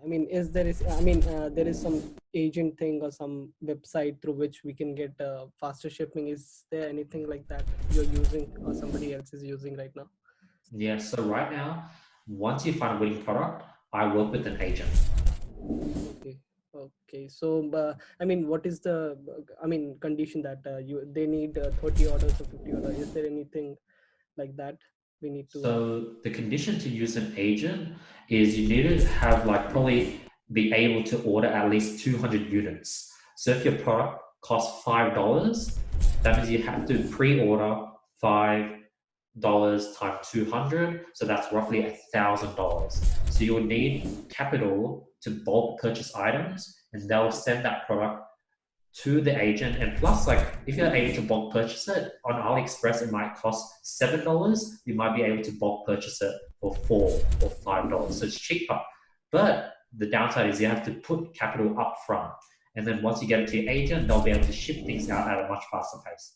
there is some agent thing or some website through which we can get faster shipping. Is there anything like that you're using or somebody else is using right now? Yeah, so right now, once you find a winning product, I work with an agent. Okay. Okay. So, what is the, condition that they need 30 orders or 50 orders? Is there anything like that we need to? So the condition to use an agent is you need to have like probably be able to order at least 200 units. So if your product costs $5, that means you have to pre-order $5 times 200. So that's roughly $1,000. So you will need capital to bulk purchase items, and they'll send that product to the agent. And plus, like if you're able to bulk purchase it on AliExpress, it might cost $7. You might be able to bulk purchase it for $4 or $5. So it's cheaper. But the downside is you have to put capital up front. And then once you get it to your agent, they'll be able to ship things out at a much faster pace.